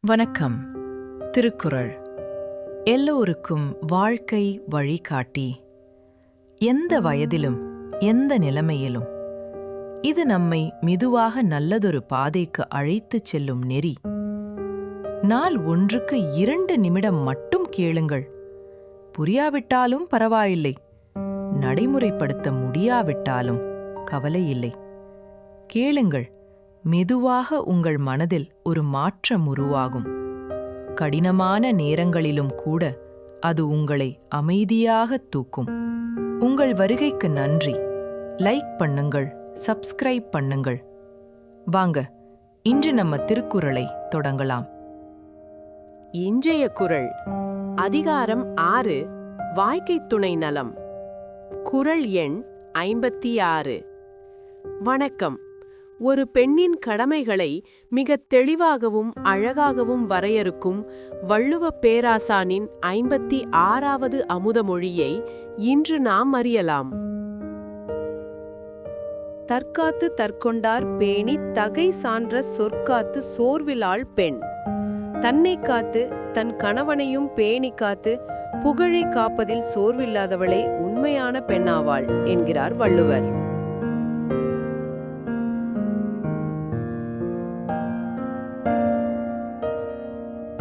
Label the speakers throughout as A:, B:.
A: வணக்கம். திருக்குறள் எல்லோருக்கும் வாழ்க்கை வழிகாட்டி. எந்த வயதிலும் எந்த நிலைமையிலும் இது நம்மை மெதுவாக நல்லதொரு பாதைக்கு அழைத்துச் செல்லும் நெறி. நாள் ஒன்றுக்கு 2 நிமிடம் மட்டும் கேளுங்கள். புரியாவிட்டாலும் பரவாயில்லை, நடைமுறைப்படுத்த முடியாவிட்டாலும் கவலையில்லை. கேளுங்கள், மெதுவாக உங்கள் மனதில் ஒரு மாற்றம் உருவாகும். கடினமான நேரங்களிலும் கூட அது உங்களை அமைதியாக தூக்கும். உங்கள் வருகைக்கு நன்றி. லைக் பண்ணுங்கள், சப்ஸ்கிரைப் பண்ணுங்கள். வாங்க, இன்று நம்ம திருக்குறளை தொடங்கலாம்.
B: இன்றைய குறள் அதிகாரம் 6, வாழ்க்கை துணை நலம். குறள் எண் 56. வணக்கம். ஒரு பெண்ணின் கடமைகளை மிக தெளிவாகவும் அழகாகவும் வரையறுக்கும் வள்ளுவப் பேராசானின் 56வது அமுதமொழியை இன்று நாம் அறியலாம். தற்காத்து தற்கொண்டார் பேணித் தகை சான்ற சொற்காத்து சோர்விலாள் பெண். தன்னை காத்து தன் கணவனையும் பேணி காத்து புகழை காப்பதில் சோர்வில்லாதவளே உண்மையான பெண்ணாவாள் என்கிறார் வள்ளுவர்.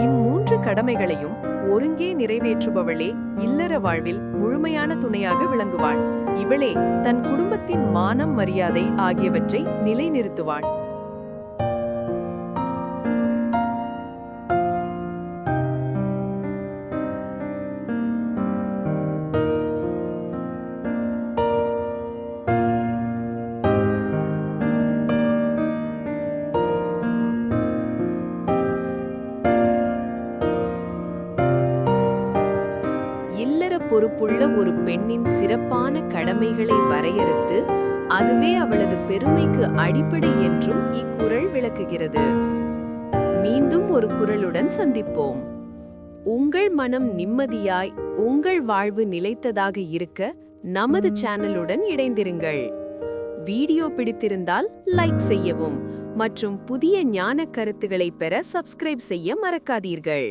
B: இம்மூன்று கடமைகளையும் ஒருங்கே நிறைவேற்றுபவளே இல்லற வாழ்வில் முழுமையான துணையாக விளங்குவாள். இவளே தன் குடும்பத்தின் மானம் மரியாதை ஆகியவற்றை நிலைநிறுத்துவாள். இல்லற பொறுப்புள்ள ஒரு பெண்ணின் சிறப்பான கடமைகளை வரையறுத்து அதுவே அவளது பெருமைக்கு அடிப்படை என்றும் இக்குறள் விளக்குகிறது. மீண்டும் ஒரு குறளுடன் சந்திப்போம். உங்கள் மனம் நிம்மதியாய் உங்கள் வாழ்வு நிலைத்ததாக இருக்க நமது சேனலுடன் இணைந்திருங்கள். வீடியோ பிடித்திருந்தால் லைக் செய்யவும் மற்றும் புதிய ஞான கருத்துக்களை பெற சப்ஸ்கிரைப் செய்ய மறக்காதீர்கள்.